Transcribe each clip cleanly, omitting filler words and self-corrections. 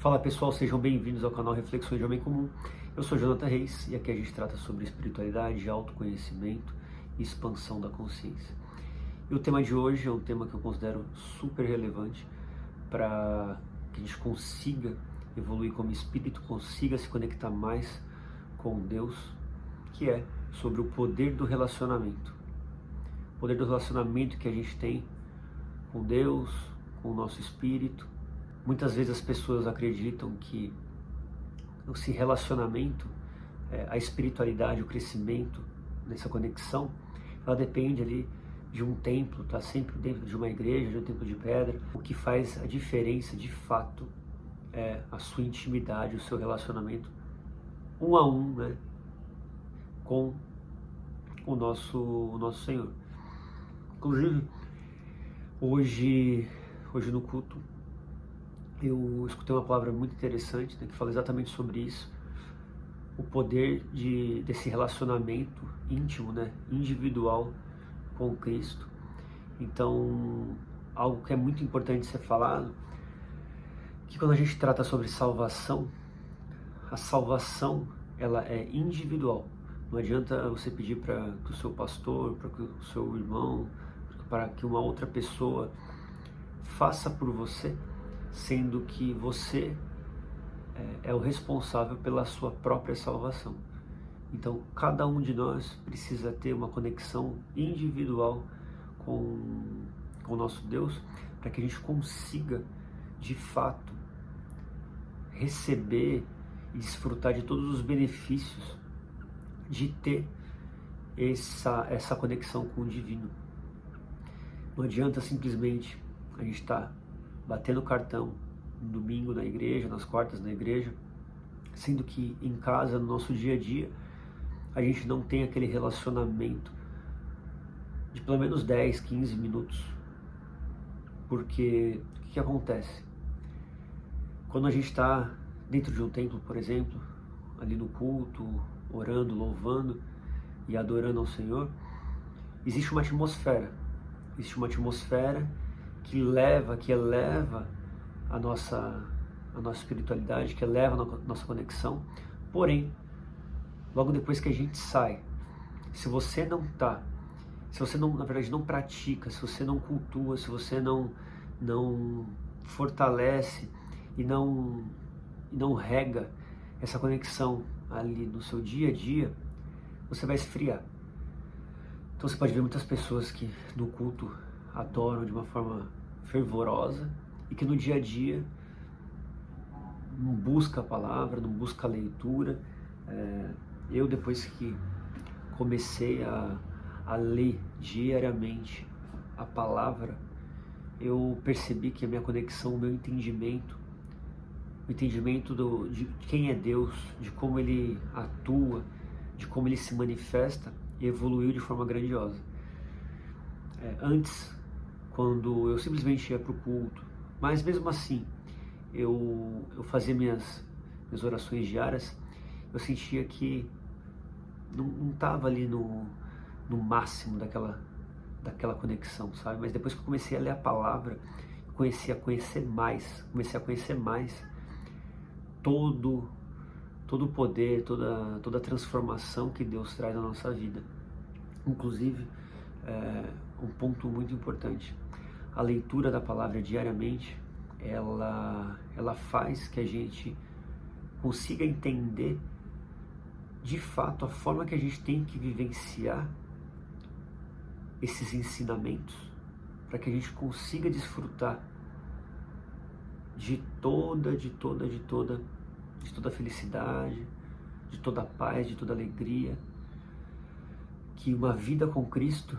Fala pessoal, sejam bem-vindos ao canal Reflexões de Homem Comum. Eu sou Jonathan Reis e aqui a gente trata sobre espiritualidade, autoconhecimento e expansão da consciência. E o tema de hoje é um tema que eu considero super relevante para que a gente consiga evoluir como espírito, consiga se conectar mais com Deus, que é sobre o poder do relacionamento. O poder do relacionamento que a gente tem com Deus, com o nosso espírito. Muitas vezes as pessoas acreditam que esse relacionamento, a espiritualidade, o crescimento nessa conexão, ela depende ali de um templo, tá sempre dentro de uma igreja, de um templo de pedra. O que faz a diferença de fato é a sua intimidade, o seu relacionamento um a um, né, com o nosso Senhor. Inclusive, hoje no culto, eu escutei uma palavra muito interessante, né, que fala exatamente sobre isso, o poder desse relacionamento íntimo, né, individual com Cristo. Então, algo que é muito importante ser falado, que quando a gente trata sobre salvação, a salvação ela é individual. Não adianta você pedir para que o seu pastor, para que o seu irmão, para que uma outra pessoa faça por você, sendo que você é o responsável pela sua própria salvação. Então, cada um de nós precisa ter uma conexão individual com o nosso Deus, para que a gente consiga, de fato, receber e desfrutar de todos os benefícios de ter essa conexão com o divino. Não adianta simplesmente a gente estar batendo cartão no domingo na igreja, nas quartas na igreja, sendo que em casa, no nosso dia a dia, a gente não tem aquele relacionamento de pelo menos 10, 15 minutos. Porque o que acontece? Quando a gente está dentro de um templo, por exemplo, ali no culto, orando, louvando e adorando ao Senhor, existe uma atmosfera que eleva a nossa espiritualidade, que eleva a nossa conexão. Porém, logo depois que a gente sai, se você não, na verdade, não pratica, se você não cultua, se você não fortalece e não rega essa conexão ali no seu dia a dia, você vai esfriar. Então você pode ver muitas pessoas que no culto adoram de uma forma fervorosa e que no dia a dia não busca a palavra, não busca a leitura. Eu, depois que comecei a ler diariamente a palavra, eu percebi que a minha conexão, o meu entendimento, o entendimento de quem é Deus, de como Ele atua, de como Ele se manifesta, evoluiu de forma grandiosa. Antes, quando eu simplesmente ia para o culto, mas mesmo assim eu fazia minhas orações diárias, eu sentia que não estava ali no máximo daquela conexão, sabe? Mas depois que eu comecei a ler a palavra, comecei a conhecer mais todo o poder, toda a transformação que Deus traz na nossa vida. Inclusive, um ponto muito importante, a leitura da palavra diariamente, ela faz que a gente consiga entender de fato a forma que a gente tem que vivenciar esses ensinamentos, para que a gente consiga desfrutar de toda a felicidade, de toda a paz, de toda a alegria que uma vida com Cristo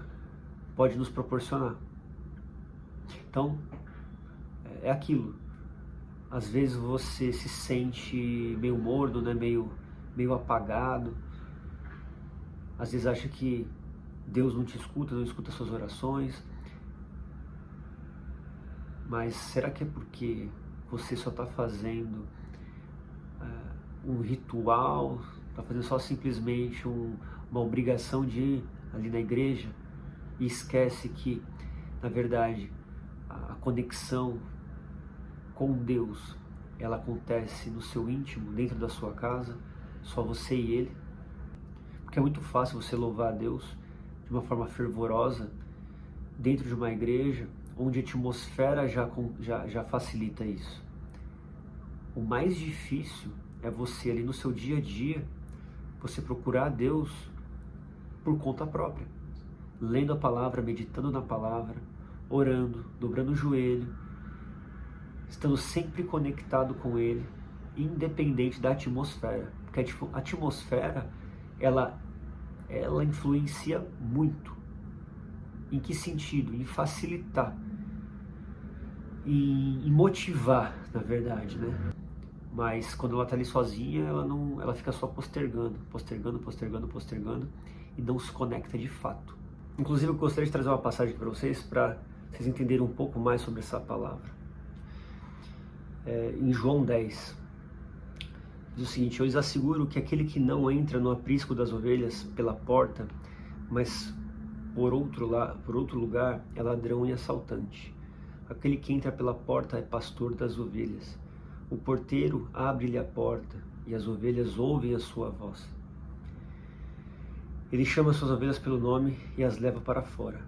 pode nos proporcionar. Então, é aquilo. Às vezes você se sente meio morno, né? meio apagado. Às vezes acha que Deus não te escuta, não escuta suas orações. Mas será que é porque você só está fazendo um ritual, está fazendo só simplesmente uma obrigação de ir ali na igreja e esquece que, na verdade, a conexão com Deus, ela acontece no seu íntimo, dentro da sua casa, só você e Ele. Porque é muito fácil você louvar a Deus de uma forma fervorosa dentro de uma igreja onde a atmosfera já facilita isso. O mais difícil é você ali no seu dia a dia, você procurar a Deus por conta própria, lendo a palavra, meditando na palavra, orando, dobrando o joelho, estando sempre conectado com Ele, independente da atmosfera. Porque a atmosfera, ela influencia muito. Em que sentido? Em facilitar, em motivar, na verdade, né? Mas quando ela está ali sozinha, ela fica só postergando e não se conecta de fato. Inclusive, eu gostaria de trazer uma passagem para vocês entenderem um pouco mais sobre essa palavra. Em João 10, diz o seguinte: eu lhes asseguro que aquele que não entra no aprisco das ovelhas pela porta, mas por outro lugar, é ladrão e assaltante. Aquele que entra pela porta é pastor das ovelhas. O porteiro abre-lhe a porta e as ovelhas ouvem a sua voz. Ele chama as suas ovelhas pelo nome e as leva para fora.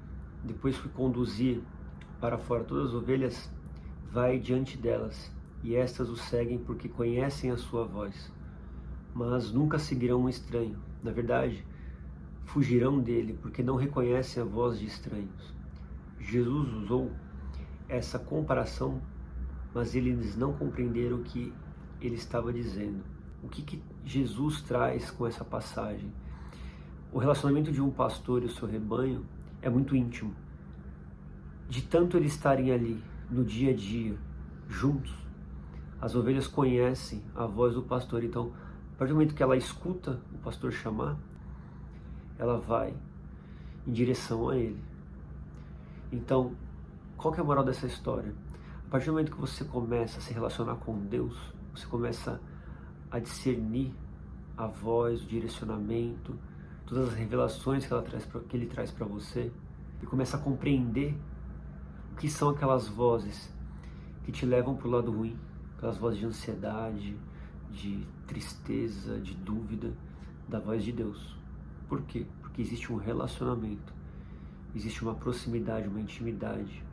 Depois que conduzir para fora todas as ovelhas, vai diante delas, e estas o seguem porque conhecem a sua voz. Mas nunca seguirão um estranho. Na verdade, fugirão dele, porque não reconhecem a voz de estranhos. Jesus usou essa comparação, mas eles não compreenderam o que ele estava dizendo. O que Jesus traz com essa passagem? O relacionamento de um pastor e o seu rebanho é muito íntimo. De tanto eles estarem ali no dia a dia, juntos, as ovelhas conhecem a voz do pastor. Então, a partir do momento que ela escuta o pastor chamar, ela vai em direção a ele. Então, qual que é a moral dessa história? A partir do momento que você começa a se relacionar com Deus, você começa a discernir a voz, o direcionamento, todas as revelações que ele traz para você, e começa a compreender o que são aquelas vozes que te levam para o lado ruim, aquelas vozes de ansiedade, de tristeza, de dúvida, da voz de Deus. Por quê? Porque existe um relacionamento, existe uma proximidade, uma intimidade,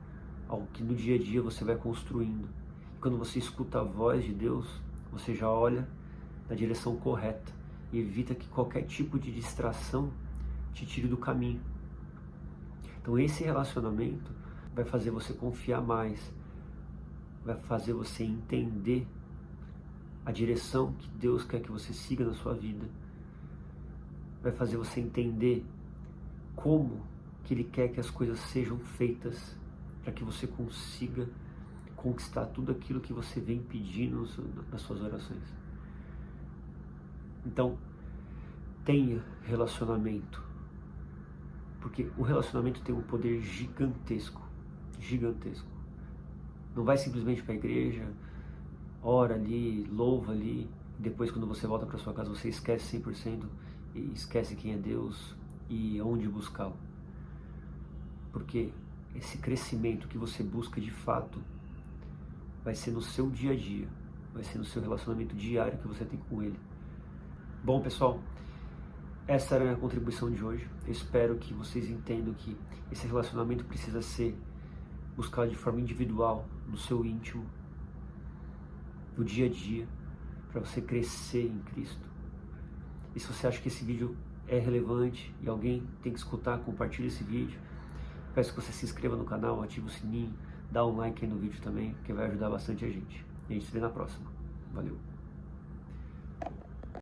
algo que no dia a dia você vai construindo. E quando você escuta a voz de Deus, você já olha na direção correta e evita que qualquer tipo de distração te tire do caminho. Então esse relacionamento vai fazer você confiar mais, vai fazer você entender a direção que Deus quer que você siga na sua vida, vai fazer você entender como que Ele quer que as coisas sejam feitas para que você consiga conquistar tudo aquilo que você vem pedindo nas suas orações. Então, tenha relacionamento, porque o relacionamento tem um poder gigantesco, gigantesco. Não vai simplesmente para a igreja, ora ali, louva ali, depois quando você volta para sua casa você esquece 100% e esquece quem é Deus e onde buscá-lo. Porque esse crescimento que você busca de fato vai ser no seu dia a dia, vai ser no seu relacionamento diário que você tem com Ele. Bom, pessoal, essa era a minha contribuição de hoje. Eu espero que vocês entendam que esse relacionamento precisa ser buscado de forma individual, no seu íntimo, no dia a dia, para você crescer em Cristo. E se você acha que esse vídeo é relevante e alguém tem que escutar, compartilhe esse vídeo. Peço que você se inscreva no canal, ative o sininho, dá um like aí no vídeo também, que vai ajudar bastante a gente. E a gente se vê na próxima. Valeu!